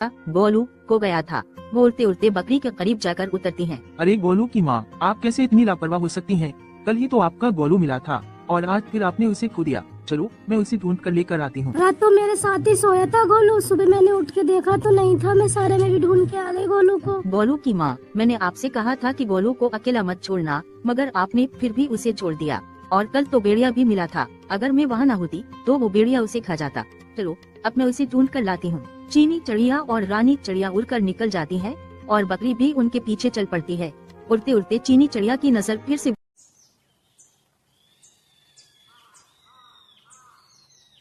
गोलू को गया था। वो उड़ते उड़ते बकरी के करीब जाकर उतरती है। अरे गोलू की माँ, आप कैसे इतनी लापरवाह हो सकती हैं? कल ही तो आपका गोलू मिला था और आज फिर आपने उसे खो दिया। चलो मैं उसे ढूंढ कर लेकर आती हूँ। रात तो मेरे साथ ही सोया था गोलू, सुबह मैंने उठ के देखा तो नहीं था। मैं सारे में भी ढूंढ के आ गई गोलू को। गोलू की माँ, मैंने आपसे कहा था कि गोलू को अकेला मत छोड़ना, मगर आपने फिर भी उसे छोड़ दिया। और कल तो भेड़िया भी मिला था, अगर मैं वहाँ न होती तो वो भेड़िया उसे खा जाता। चलो अब मैं उसे ढूंढ कर लाती हूँ। चीनी चिड़िया और रानी चिड़िया उड़कर निकल जाती है और बकरी भी उनके पीछे चल पड़ती है। उड़ते उड़ते चीनी चिड़िया की नजर फिर से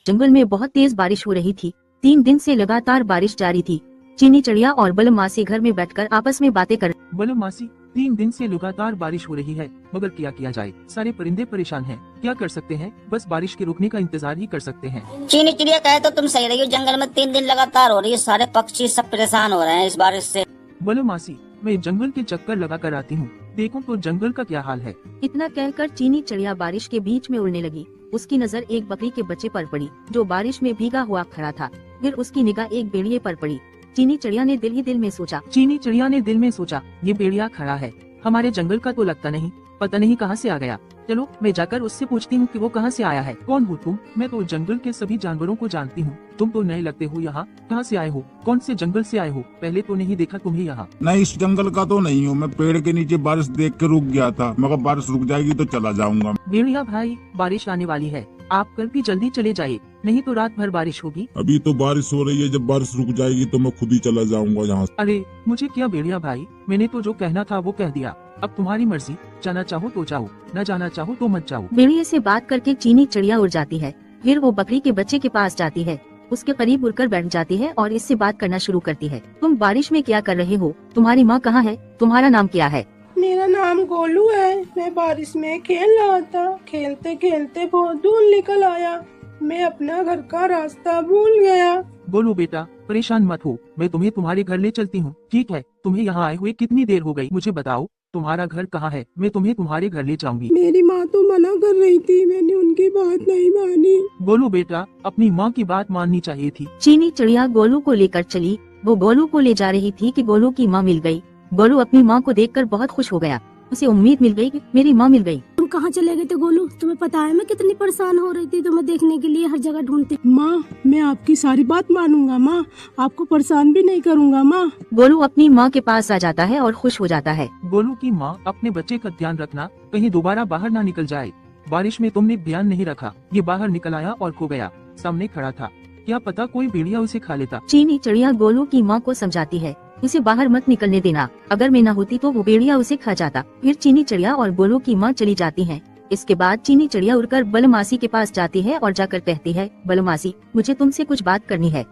जंगल में बहुत तेज बारिश हो रही थी। 3 दिन से लगातार बारिश जारी थी। चीनी चिड़िया और बलम मासी घर में बैठकर आपस में बातें कर। बलम मासी, 3 दिन से लगातार बारिश हो रही है, मगर क्या किया जाए? सारे परिंदे परेशान हैं। क्या कर सकते हैं? बस बारिश के रुकने का इंतजार ही कर सकते हैं। चीनी चिड़िया कहे तो तुम सही रही हो, जंगल में 3 दिन लगातार हो रही है, सारे पक्षी सब परेशान हो रहे हैं इस बारिश से। बलम मासी, मैं जंगल के चक्कर लगा कर आती हूँ, देखो तो जंगल का क्या हाल है। इतना कहकर चीनी चिड़िया बारिश के बीच में उड़ने लगी। उसकी नजर एक बकरी के बच्चे पर पड़ी जो बारिश में भीगा हुआ खड़ा था। फिर उसकी निगाह एक भेड़िए पर पड़ी। चीनी चिड़िया ने दिल ही दिल में सोचा, ये भेड़िया खड़ा है, हमारे जंगल का तो लगता नहीं, पता नहीं कहाँ से आ गया। चलो मैं जाकर उससे पूछती हूँ कि वो कहाँ से आया है। कौन हो तुम? मैं तो जंगल के सभी जानवरों को जानती हूँ, तुम तो नए लगते हो यहाँ। कहाँ से आए हो? कौन से जंगल से आए हो? पहले तो नहीं देखा तुम्हें यहाँ। नहीं, इस जंगल का तो नहीं हूँ, मैं पेड़ के नीचे बारिश देख के रुक गया था, मगर बारिश रुक जाएगी तो चला जाऊंगा। भेड़िया भाई, बारिश आने वाली है, आप कल भी जल्दी चले जाइए, नहीं तो रात भर बारिश होगी। अभी तो बारिश हो रही है, जब बारिश रुक जाएगी तो मैं खुद ही चला जाऊंगा यहाँ से। अरे मुझे क्या भेड़िया भाई, मैंने तो जो कहना था वो कह दिया, अब तुम्हारी मर्जी, जाना चाहो तो जाओ, न जाना चाहो तो मत जाओ। भेड़िए से बात करके चीनी चिड़िया उड़ जाती है। फिर वो बकरी के बच्चे के पास जाती है, उसके करीब उड़कर बैठ जाती है और इससे बात करना शुरू करती है। तुम बारिश में क्या कर रहे हो? तुम्हारी माँ कहाँ है? तुम्हारा नाम क्या है? मेरा नाम गोलू है। मैं बारिश में खेल रहा था, खेलते खेलते बहुत दूर निकल आया, मैं अपना घर का रास्ता भूल गया। बोलो बेटा, परेशान मत हो, मैं तुम्हें तुम्हारे घर ले चलती हूँ। ठीक है, तुम्हें यहाँ आए हुए कितनी देर हो गई? मुझे बताओ तुम्हारा घर कहाँ है, मैं तुम्हें तुम्हारे घर ले जाऊंगी। मेरी माँ तो मना कर रही थी, मैंने उनकी बात नहीं मानी। बोलो बेटा, अपनी माँ की बात माननी चाहिए थी। चीनी चिड़िया गोलू को लेकर चली। वो गोलू को ले जा रही थी कि गोलू की माँ मिल गई। गोलू अपनी माँ को देखकर बहुत खुश हो गया। उसे उम्मीद मिल गई कि मेरी माँ मिल गई। तुम कहाँ चले गए थे गोलू? तुम्हें पता है मैं कितनी परेशान हो रही थी तुम्हें देखने के लिए, हर जगह ढूंढती। माँ, मैं आपकी सारी बात मानूंगा माँ, आपको परेशान भी नहीं करूँगा माँ। गोलू अपनी माँ के पास आ जाता है और खुश हो जाता है। गोलू की माँ, अपने बच्चे का ध्यान रखना, कहीं दोबारा बाहर ना निकल जाए। बारिश में तुमने ध्यान नहीं रखा, ये बाहर निकल आया और खो गया, सामने खड़ा था, क्या पता कोई भेड़िया उसे खा लेता। चीनी चिड़िया गोलू की माँ को समझाती है, उसे बाहर मत निकलने देना, अगर मैं न होती तो वो भेड़िया उसे खा जाता। फिर चीनी चिड़िया और गोलू की माँ चली जाती हैं। इसके बाद चीनी चिड़िया उड़कर बलम मासी के पास जाती है और जाकर कहती है, बलम मासी, मुझे तुमसे कुछ बात करनी है।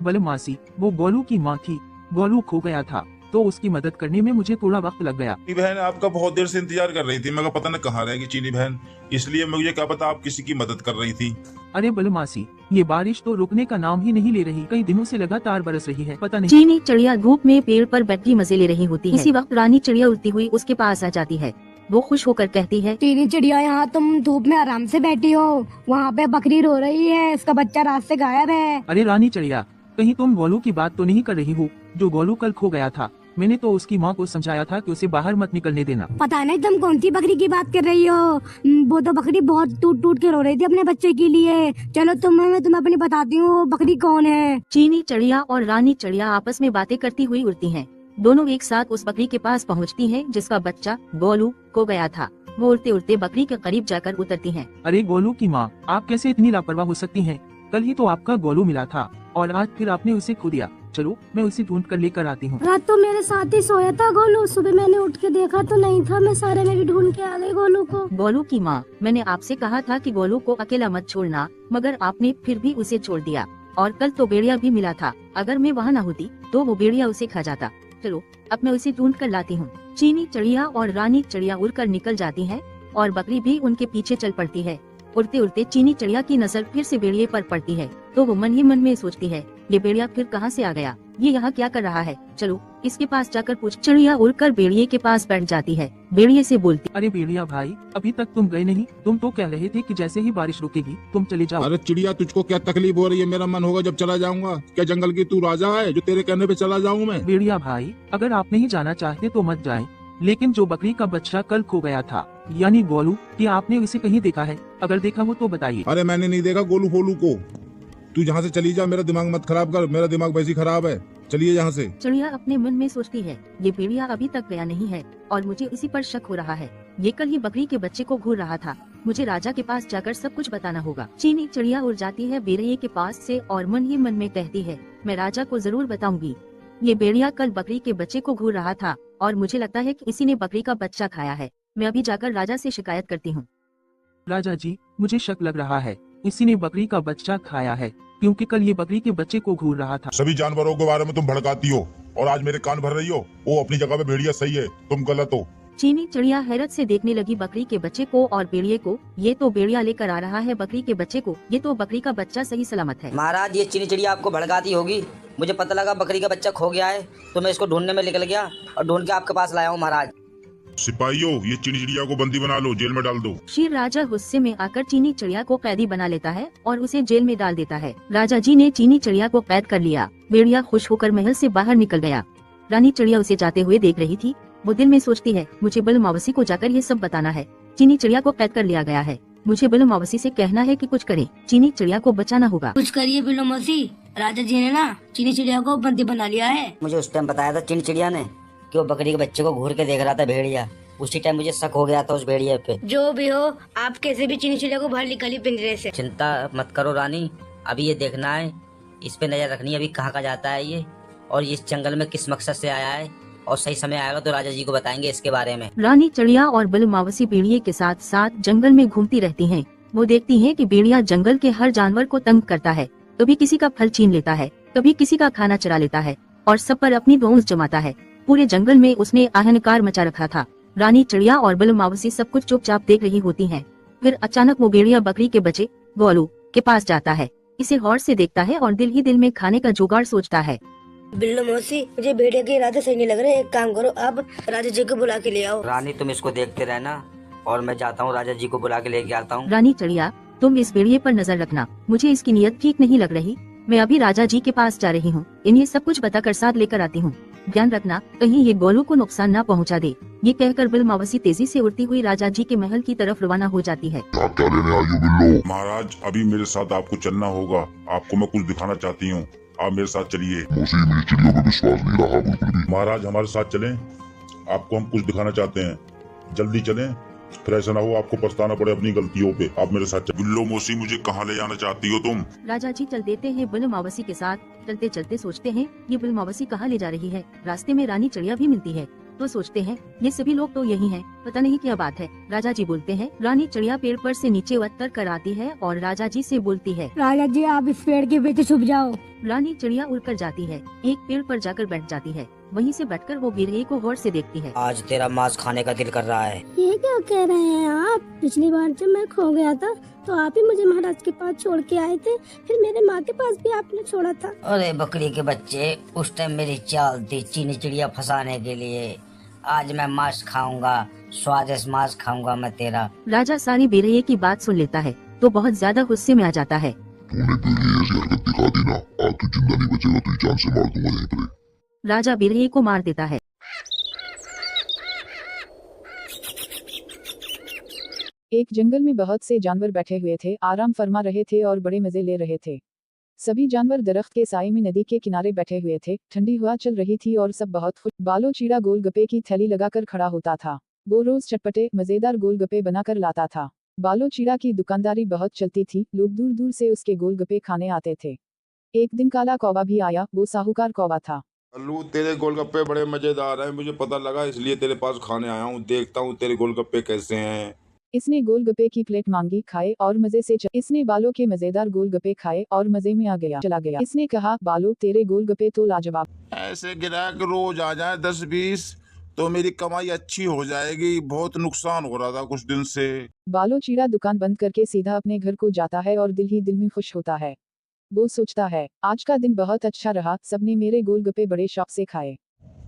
बलम मासी, वो गोलू की माँ थी, गोलू खो गया था तो उसकी मदद करने में मुझे थोड़ा वक्त लग गया। चीनी बहन आपका बहुत देर से इंतजार कर रही थी, मगर पता न कहाँ रहेगी चीनी बहन, इसलिए मुझे क्या पता आप किसी की मदद कर रही थी। अरे बलम मासी, ये बारिश तो रुकने का नाम ही नहीं ले रही, कई दिनों से लगातार बरस रही है, पता नहीं। चीनी चिड़िया धूप में पेड़ पर बैठी मजे ले रही होती है। इसी वक्त रानी चिड़िया उड़ती हुई उसके पास आ जाती है। वो खुश होकर कहती है, चीनी चिड़िया, यहाँ तुम धूप में आराम से बैठी हो, वहाँ पे बकरी रो रही है, इसका बच्चा रात से गायब है। अरे रानी चिड़िया, कहीं तुम गोलू की बात तो नहीं कर रही हो, जो गोलू कल खो गया था? मैंने तो उसकी माँ को समझाया था कि उसे बाहर मत निकलने देना। पता नहीं तुम कौन सी बकरी की बात कर रही हो, वो तो बकरी बहुत टूट टूट के रो रही थी अपने बच्चे के लिए। चलो मैं तुम्हें अपनी बताती हूँ वो बकरी कौन है। चीनी चिड़िया और रानी चिड़िया आपस में बातें करती हुई उड़ती हैं। दोनों एक साथ उस बकरी के पास पहुँचती हैं जिसका बच्चा गोलू खो गया था। वो उड़ते उड़ते बकरी के करीब जाकर उतरती हैं। अरे गोलू की माँ, आप कैसे इतनी लापरवाह हो सकती हैं? कल ही तो आपका गोलू मिला था और आज फिर आपने उसे खो दिया। चलो मैं उसे ढूंढ कर लेकर आती हूँ। रात तो मेरे साथ ही सोया था गोलू, सुबह मैंने उठ के देखा तो नहीं था। मैं सारे में भी ढूंढ के आ गई गोलू को। गोलू की माँ, मैंने आपसे कहा था कि गोलू को अकेला मत छोड़ना, मगर आपने फिर भी उसे छोड़ दिया। और कल तो भेड़िया भी मिला था, अगर मैं वहाँ न होती तो वो भेड़िया उसे खा जाता। चलो अब मैं उसे ढूंढ कर लाती हूँ। चीनी चिड़िया और रानी चिड़िया उड़कर निकल जाती है और बकरी भी उनके पीछे चल पड़ती है। उड़ते उड़ते चीनी चिड़िया की नजर फिर से भेड़िए पर पड़ती है तो वो मन ही मन में सोचती है, ये भेड़िया फिर कहाँ से आ गया। ये यहाँ क्या कर रहा है, चलो इसके पास जाकर पूछ। चिड़िया उड़कर भेड़िए के पास बैठ जाती है। भेड़िए से बोलती, अरे भेड़िया भाई, अभी तक तुम गए नहीं। तुम तो कह रहे थे कि जैसे ही बारिश रुकेगी तुम चले जाओ। अरे चिड़िया, तुझको क्या तकलीफ हो रही है? मेरा मन होगा जब चला जाऊंगा। क्या जंगल की तू राजा है जो तेरे कहने पे चला जाऊं मैं? भेड़िया भाई, अगर आप नहीं जाना चाहते तो मत जाएं। लेकिन जो बकरी का बच्चा कल खो गया था, यानी गोलू, क्या आपने इसे कहीं देखा है? अगर देखा हो तो बताइए। अरे मैंने नहीं देखा गोलू फोलू को। तू यहाँ से चली जा, मेरा दिमाग मत खराब कर। मेरा दिमाग वैसे ही खराब है। चलिए यहाँ से। चिड़िया अपने मन में सोचती है, ये भेड़िया अभी तक गया नहीं है और मुझे इसी पर शक हो रहा है। ये कल ही बकरी के बच्चे को घूर रहा था। मुझे राजा के पास जाकर सब कुछ बताना होगा। चीनी चिड़िया उड़ जाती है भेड़िए के पास से और मन ही मन में कहती है, मैं राजा को जरूर बताऊंगी। ये भेड़िया कल बकरी के बच्चे को घूर रहा था और मुझे लगता है कि इसी ने बकरी का बच्चा खाया है। मैं अभी जाकर राजा से शिकायत करती हूँ। राजा जी, मुझे शक लग रहा है इसी ने बकरी का बच्चा खाया है, क्योंकि कल ये बकरी के बच्चे को घूर रहा था। सभी जानवरों के बारे में तुम भड़काती हो और आज मेरे कान भर रही हो। वो अपनी जगह पे भेड़िया सही है, तुम गलत हो। चीनी चिड़िया हैरत से देखने लगी बकरी के बच्चे को और भेड़िए को। ये तो भेड़िया लेकर आ रहा है बकरी के बच्चे को। ये तो बकरी का बच्चा सही सलामत है। महाराज, ये चीनी चिड़िया आपको भड़काती होगी। मुझे पता लगा बकरी का बच्चा खो गया है, तो मैं इसको ढूंढने में निकल गया और ढूंढ के आपके पास लाया हूँ महाराज। सिपाहियों, ये चीनी चिड़िया को बंदी बना लो, जेल में डाल दो। शेर राजा गुस्से में आकर चीनी चिड़िया को कैदी बना लेता है और उसे जेल में डाल देता है। राजा जी ने चीनी चिड़िया को कैद कर लिया। भेड़िया खुश होकर महल से बाहर निकल गया। रानी चिड़िया उसे जाते हुए देख रही थी। वो दिल में सोचती है, मुझे बिल मौसी को जाकर ये सब बताना है। चीनी चिड़िया को कैद कर लिया गया है, मुझे बिल मौसी से कहना है कि कुछ करे। चीनी चिड़िया को बचाना होगा। कुछ करिए बिल्लो मौसी, राजा जी ने ना चीनी चिड़िया को बंदी बना लिया है। मुझे उस टाइम बताया था चीनी चिड़िया ने कि वो बकरी के बच्चे को घूर के देख रहा था भेड़िया। उसी टाइम मुझे शक हो गया था उस भेड़िए पे। जो भी हो, आप कैसे भी चीनी चिड़िया को बाहर निकालिए पिंजरे से। चिंता मत करो रानी, अभी ये देखना है, इस पे नजर रखनी है अभी कहाँ का जाता है ये, और इस जंगल में किस मकसद से आया है, और सही समय आएगा तो राजा जी को बताएंगे इसके बारे में। रानी चिड़िया और बिल मौसी भेड़िए के साथ साथ जंगल में घूमती रहती हैं। वो देखती हैं कि भेड़िया जंगल के हर जानवर को तंग करता है। कभी किसी का फल छीन लेता है, कभी किसी का खाना चुरा लेता है और सब पर अपनी धौंस जमाता है। पूरे जंगल में उसने अहंकार मचा रखा था। रानी चिड़िया और बिल मौसी सब कुछ चुपचाप देख रही होती हैं। फिर अचानक वो भेड़िया बकरी के बच्चे गोलू के पास जाता है। इसे गौर से देखता है और दिल ही दिल में खाने का जुगाड़ सोचता है। बिल्लो मौसी, मुझे भेड़िया के इरादे सही नहीं लग रहे। एक काम करो, आप राजा जी को बुला के ले आओ। रानी, तुम इसको देखते रहना और मैं जाता हूँ राजा जी को बुला के लेके आता हूँ। रानी चिड़िया, तुम इस भेड़िए पर नजर रखना, मुझे इसकी नीयत ठीक नहीं लग रही। मैं अभी राजा जी के पास जा रही हूँ, इन्हें सब कुछ बताकर साथ लेकर आती हूँ। ध्यान रखना कहीं ये गोलू को नुकसान ना पहुँचा दे। ये कहकर बिल मौसी तेजी से उड़ती हुई राजा जी के महल की तरफ रवाना हो जाती है। क्या लेने आई हो बिल्लो? महाराज, अभी मेरे साथ आपको चलना होगा। आपको मैं कुछ दिखाना चाहती हूँ, आप मेरे साथ चलिए। मौसी, मेरी चिड़ियों पे विश्वास नहीं रहा बिल्कुल भी। महाराज, हमारे साथ चलें, आपको हम कुछ दिखाना चाहते हैं। जल्दी चलें, फिर ऐसा ना हो आपको पछताना पड़े अपनी गलतियों पे। आप मेरे साथ बिल्लो मौसी, मुझे कहाँ ले जाना चाहती हो तुम? राजा जी चल देते हैं बिल मौसी के साथ। चलते चलते सोचते हैं, ये बिल मौसी कहाँ ले जा रही है। रास्ते में रानी चिड़िया भी मिलती है तो सोचते हैं ये सभी लोग तो यही हैं, पता नहीं क्या बात है। राजा जी बोलते हैं। रानी चिड़िया पेड़ पर से नीचे उतर कर आती है और राजा जी से बोलती है, राजा जी आप इस पेड़ के पीछे छुप जाओ। रानी चिड़िया उड़कर जाती है, एक पेड़ पर जाकर बैठ जाती है। वहीं से बैठकर वो भेड़िए को गौर से देखती है। आज तेरा मांस खाने का दिल कर रहा है। ये क्या कह रहे हैं आप? पिछली बार जब मैं खो गया था तो आप ही मुझे महाराज के पास छोड़ के आए थे, फिर मेरे माँ के पास भी आपने छोड़ा था। अरे बकरी के बच्चे, उस टाइम मेरी चाल थी चीनी चिड़िया फंसाने के लिए। आज मैं मांस खाऊंगा, स्वादिष्ट मांस खाऊंगा मैं तेरा। राजा सारी भेड़िए की बात सुन लेता है तो बहुत ज्यादा गुस्से में आ जाता है। तूने पहले ऐसी हरकत दिखा दी ना, आज तू जिंदा नहीं बचेगा, तुझे जान से मार दूंगा यहीं पर। राजा भेड़िए को मार देता है। एक जंगल में बहुत से जानवर बैठे हुए थे, आराम फरमा रहे थे और बड़े मजे ले रहे थे। सभी जानवर दरख्त के साए में नदी के किनारे बैठे हुए थे। ठंडी हवा चल रही थी और सब बहुत खुश। बालो चीड़ा गोलगप्पे की थैली लगाकर खड़ा होता था। वो रोज चटपटे मजेदार गोलगप्पे बनाकर लाता था। बालो चीड़ा की दुकानदारी बहुत चलती थी, लोग दूर दूर से उसके गोलगप्पे खाने आते थे। एक दिन काला कौवा भी आया, वो साहूकार कौवा था। अल्लू, तेरे गोलगप्पे बड़े मजेदार हैं, मुझे पता लगा, इसलिए तेरे पास खाने आया हूँ। देखता हूँ तेरे गोलगप्पे कैसे हैं। इसने गोलगप्पे की प्लेट मांगी, खाए और मजे से इसने बालो के मजेदार गोलगप्पे खाए और मजे में आ गया चला गया। इसने कहा, बालो तेरे गोलगप्पे तो लाजवाब। ऐसे ग्राहक रोज आ जाए 10-20 तो मेरी कमाई अच्छी हो जाएगी। बहुत नुकसान हो रहा था कुछ दिन से। बालो चीड़ा दुकान बंद करके सीधा अपने घर को जाता है और दिल ही दिल में खुश होता है। वो सोचता है, आज का दिन बहुत अच्छा रहा, सबने मेरे गोलगप्पे बड़े शौक से खाए।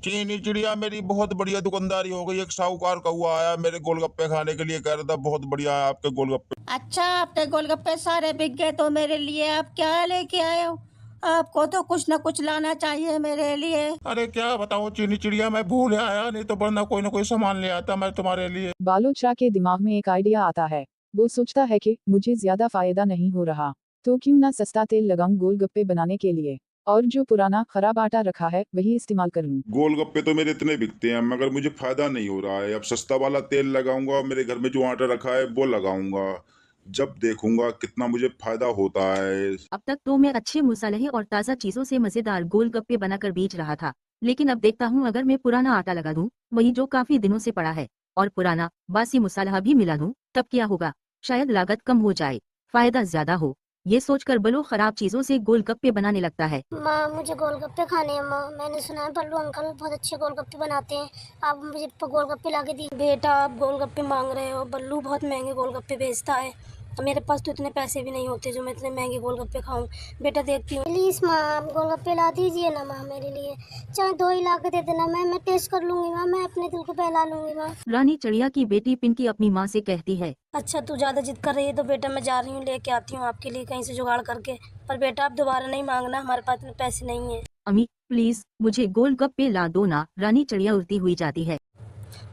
चीनी चिड़िया, मेरी बहुत बढ़िया दुकानदारी हो गई। एक साहूकार कौआ आया मेरे गोलगप्पे खाने के लिए, कह रहा था बहुत बढ़िया है आपके गोलगप्पे। अच्छा, आपके गोलगप्पे सारे बिक गए तो मेरे लिए आप क्या लेके आए हो? आपको तो कुछ ना कुछ लाना चाहिए मेरे लिए। अरे क्या बताऊं चीनी चिड़िया, मैं भूल आया, नहीं तो वरना कोई ना कोई सामान ले आता मैं तुम्हारे लिए। बालोचरा के दिमाग में एक आइडिया आता है। वो सोचता है कि मुझे ज्यादा फायदा नहीं हो रहा, तो क्यों ना सस्ता तेल लगाऊं गोलगप्पे बनाने के लिए, और जो पुराना खराब आटा रखा है वही इस्तेमाल कर लूं। गोलगप्पे तो मेरे इतने बिकते हैं मगर मुझे फायदा नहीं हो रहा है। अब सस्ता वाला तेल लगाऊंगा, मेरे घर में जो आटा रखा है वो लगाऊंगा, जब देखूंगा कितना मुझे फायदा होता है। अब तक तो मैं अच्छे मसाले और ताज़ा चीजों से मजेदार गोलगप्पे बनाकर बेच रहा था, लेकिन अब देखता हूँ अगर मैं पुराना आटा लगा दूं, वही जो काफी दिनों से पड़ा है, और पुराना बासी मसाला भी मिला दूं, तब क्या होगा? शायद लागत कम हो जाए, फायदा ज्यादा हो। ये सोचकर बल्लू खराब चीजों से गोलगप्पे बनाने लगता है। माँ, मुझे गोलगप्पे खाने हैं। माँ, मैंने सुना है बल्लू अंकल बहुत अच्छे गोलगप्पे बनाते हैं, आप मुझे गोलगप्पे ला के दी। बेटा, आप गोलगप्पे मांग रहे हो, बल्लू बहुत महंगे गोलगप्पे बेचता है, मेरे पास तो इतने पैसे भी नहीं होते जो मैं इतने महंगे गोलगप्पे खाऊं। बेटा देखती हूँ। प्लीज माँ, आप गोलगप्पे ला दीजिए ना माँ मेरे लिए, चाहे 2 ही ला के दे देना, मैं टेस्ट कर लूंगी माँ, मैं अपने दिल को बहला लूंगी माँ। रानी चिड़िया की बेटी पिंकी अपनी माँ से कहती है, अच्छा, तू ज्यादा जिद कर रही है तो बेटा मैं जा रही हूँ, लेके आती हूँ आपके लिए कहीं से जुगाड़ करके, पर बेटा आप दोबारा नहीं मांगना, हमारे पास इतने पैसे नहीं है। अम्मी प्लीज मुझे गोलगप्पे ला दो ना। रानी चिड़िया उड़ती हुई जाती है।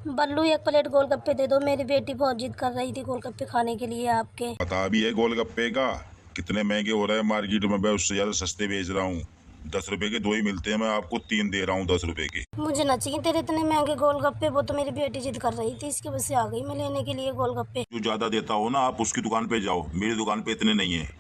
बल्लू, एक प्लेट गोलगप्पे दे दो, मेरी बेटी बहुत जिद कर रही थी गोलगप्पे खाने के लिए आपके। पता भी है गोलगप्पे का कितने महंगे हो रहे हैं मार्केट में, मैं उससे ज्यादा सस्ते बेच रहा हूँ। 10 रुपए के 2 ही मिलते हैं, मैं आपको 3 दे रहा हूँ 10 रुपए के। मुझे ना चाहिए तेरे इतने महंगे गोलगप्पे, वो तो मेरी बेटी जिद कर रही थी, इसकी वजह से आ गई मैं लेने के लिए गोलगप्पे। जो ज्यादा देता हो ना आप उसकी दुकान पे जाओ, मेरी दुकान पे इतने नहीं है।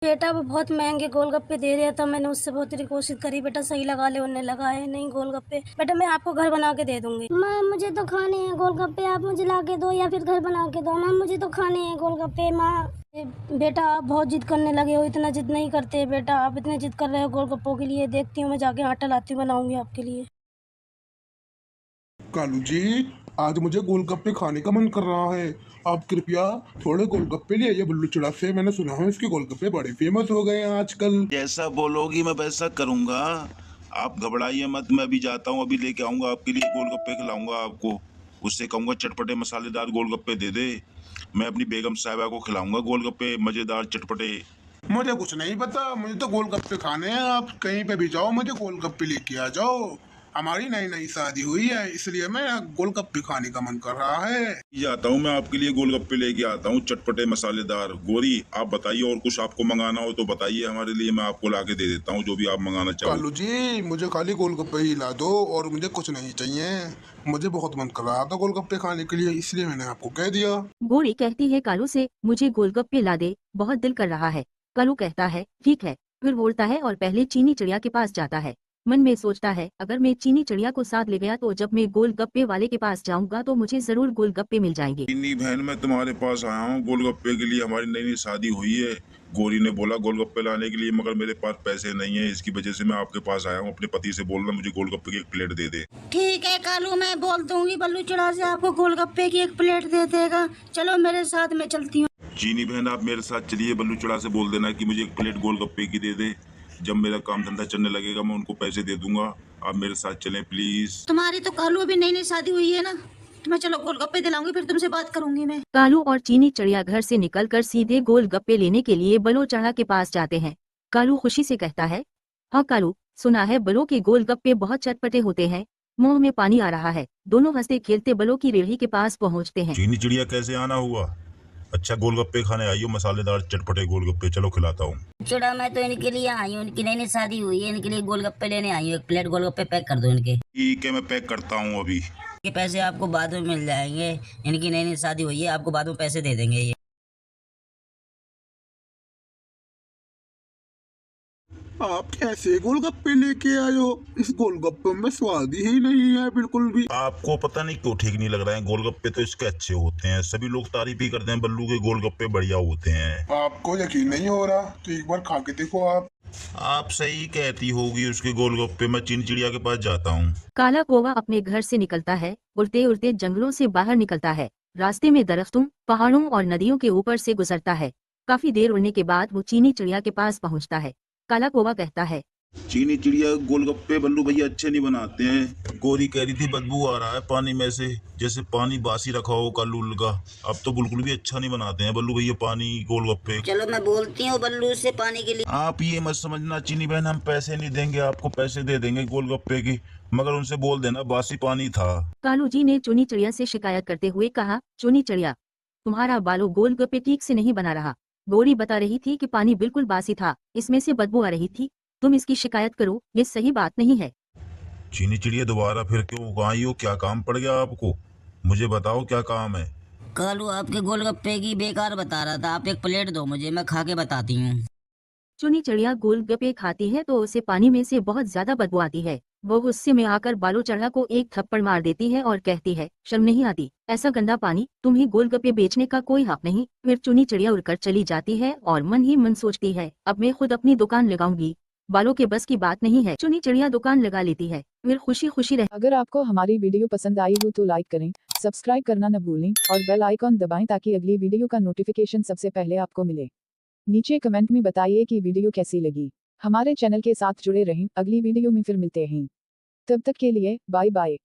बेटा वो बहुत महंगे गोलगप्पे दे रहा था, मैंने उससे बहुत तेरी कोशिश करी बेटा सही लगा ले, उन्हें लगाए नहीं गोलगप्पे। बेटा मैं आपको घर बना के दे दूंगी। माँ, मुझे तो खाने हैं गोलगप्पे, आप मुझे ला के दो या फिर घर बना के दो। माँ, मुझे तो खाने हैं गोलगप्पे। माँ, बेटा आप बहुत जिद करने लगे हो, इतना जिद नहीं करते बेटा, आप इतने जिद कर रहे हो गोलगप्पों के लिए। देखती हूँ मैं जाके आटा लाती हूँ, बनाऊंगी आपके लिए। कालू जी, आज मुझे गोलगप्पे खाने का मन कर रहा है, आप कृपया थोड़े गोलगप्पे ले आइए बल्लू चिड़ा से। मैंने सुना है इसके गोलगप्पे बड़े फेमस हो गए हैं आजकल। जैसा बोलोगी मैं वैसा करूंगा, आप घबराइए मत, मैं अभी जाता हूँ, अभी लेके आऊंगा आपके लिए गोलगप्पे, खिलाऊंगा आपको। उससे कहूंगा चटपटे मसालेदार गोलगप्पे दे दे, मैं अपनी बेगम साहिबा को खिलाऊंगा गोलगप्पे मजेदार चटपटे। मुझे कुछ नहीं पता, मुझे तो गोलगप्पे खाने हैं। आप कहीं पे भी जाओ, मुझे गोलगप्पे लेके आ जाओ। हमारी नई नई शादी हुई है, इसलिए मैं गोलगप्पे खाने का मन कर रहा है। जाता हूँ मैं आपके लिए गोलगप्पे लेके आता हूँ चटपटे मसालेदार। गोरी आप बताइए, और कुछ आपको मंगाना हो तो बताइए हमारे लिए, मैं आपको ला के दे देता हूँ जो भी आप मंगाना चाहो। कालू जी, मुझे खाली गोलगप्पे ही ला दो और मुझे कुछ नहीं चाहिए। मुझे बहुत मन कर रहा था गोलगप्पे खाने के लिए, इसलिए मैंने आपको कह दिया। गोरी कहती है कालू से, मुझे गोलगप्पे ला दे, बहुत दिल कर रहा है। कालू कहता है ठीक है, फिर बोलता है और पहले चीनी चिड़िया के पास जाता है। मन में सोचता है अगर मैं चीनी चिड़िया को साथ ले गया तो जब मैं गोलगप्पे वाले के पास जाऊंगा तो मुझे जरूर गोलगप्पे मिल जाएंगे। चीनी बहन, मैं तुम्हारे पास आया हूँ गोलगप्पे के लिए, हमारी नई नई शादी हुई है। गोरी ने बोला गोलगप्पे लाने के लिए, मगर मेरे पास पैसे नहीं है, इसकी वजह से मैं आपके पास आया हूँ। अपने पति से बोलना मुझे गोलगप्पे की 1 प्लेट दे दे। ठीक है कालू, मैं बोल दूंगी बल्लू चिड़ा से आपको गोलगप्पे की 1 प्लेट दे देगा। चलो मेरे साथ, मैं चलती हूँ। चीनी बहन आप मेरे साथ चलिए, बल्लू चढ़ा से बोल देना कि मुझे 1 प्लेट गोलगप्पे की दे दे। जब मेरा काम धंधा चलने लगेगा मैं उनको पैसे दे दूंगा। आप मेरे साथ चलें प्लीज। तुम्हारी तो कालू अभी नई नई शादी हुई है ना, तुम्हें चलो गोलगप्पे दिलाऊंगी, फिर तुमसे बात करूंगी मैं। कालू और चीनी चिड़िया घर से निकलकर सीधे गोलगप्पे लेने के लिए बलो चढ़ा के पास जाते हैं। कालू खुशी से कहता है, हाँ कालू, सुना है बलो के गोलगप्पे बहुत चटपटे होते हैं। मुंह में पानी आ रहा है। दोनों हंसते खेलते बलो की रेहड़ी के पास पहुँचते हैं। चीनी चिड़िया कैसे आना हुआ? अच्छा गोलगप्पे खाने आई हो, मसालेदार चटपटे गोलगप्पे, चलो खिलाता हूँ। चुड़ा, मैं तो इनके लिए आई हूँ, इनकी नई नई शादी हुई है, इनके लिए गोलगप्पे लेने आई हूँ। 1 प्लेट गोलगप्पे पैक कर दो इनके। ठीक है, मैं पैक करता हूँ अभी। ये पैसे आपको बाद में मिल जाएंगे, इनकी नई नई शादी हुई है, आपको बाद में पैसे दे देंगे ये। आप कैसे गोलगप्पे लेके आए हो? इस गोलगप्पे में स्वाद ही नहीं है बिल्कुल भी। आपको पता नहीं क्यों ठीक नहीं लग रहा है, गोलगप्पे तो इसके अच्छे होते हैं, सभी लोग तारीफ ही करते हैं, बल्लू के गोलगप्पे बढ़िया होते हैं। आपको यकीन नहीं हो रहा तो एक बार खा के देखो आप। आप सही कहती होगी उसके गोलगप्पे। मैं चीनी चिड़िया के पास जाता हूँ। काला कौवा अपने घर से निकलता है, उड़ते उड़ते जंगलों से बाहर निकलता है। रास्ते में दरख्तों, पहाड़ों और नदियों के ऊपर से गुजरता है। काफी देर उड़ने के बाद वो चीनी चिड़िया के पास पहुंचता है। काला कौवा कहता है, चीनी चिड़िया गोलगप्पे बल्लू भैया अच्छे नहीं बनाते हैं। गोरी कह रही थी बदबू आ रहा है पानी में से, जैसे पानी बासी रखा हो कल उल का। अब तो बिल्कुल भी अच्छा नहीं बनाते हैं बल्लू भैया पानी गोलगप्पे। चलो मैं बोलती हूँ बल्लू से पानी के लिए। आप ये मत समझना चीनी बहन, हम पैसे नहीं देंगे आपको, पैसे दे देंगे गोलगप्पे की, मगर उनसे बोल देना बासी पानी था। कालू जी ने चुनी चिड़िया से शिकायत करते हुए कहा, चुनी चिड़िया, तुम्हारा बालू गोलगप्पे ठीक से नहीं बना रहा। गोरी बता रही थी कि पानी बिल्कुल बासी था, इसमें से बदबू आ रही थी। तुम इसकी शिकायत करो, ये सही बात नहीं है। चीनी चिड़िया दोबारा फिर क्यों आई हो? क्या काम पड़ गया आपको? मुझे बताओ क्या काम है। कालू आपके गोलगप्पे की बेकार बता रहा था, आप एक प्लेट दो मुझे, मैं खा के बताती हूँ। चुनी चिड़िया गोलगप्पे खाती है तो उसे पानी में से बहुत ज्यादा बदबू आती है। वो गुस्से में आकर बालू चढ़ा को एक थप्पड़ मार देती है और कहती है, शर्म नहीं आती? ऐसा गंदा पानी, तुम्हें गोलगप्पे बेचने का कोई हक नहीं। फिर चुनी चिड़िया उड़कर चली जाती है और मन ही मन सोचती है, अब मैं खुद अपनी दुकान लगाऊंगी। बालों के बस की बात नहीं है। चुनी चिड़िया दुकान लगा लेती है, फिर खुशी खुशी रह। अगर आपको हमारी वीडियो पसंद आई हो तो लाइक करें, सब्सक्राइब करना न भूलें और बेल आइकॉन दबाएं ताकि अगली वीडियो का नोटिफिकेशन सबसे पहले आपको मिले। नीचे कमेंट में बताइए कि वीडियो कैसी लगी। हमारे चैनल के साथ जुड़े रहें, अगली वीडियो में फिर मिलते हैं। तब तक के लिए बाय बाय।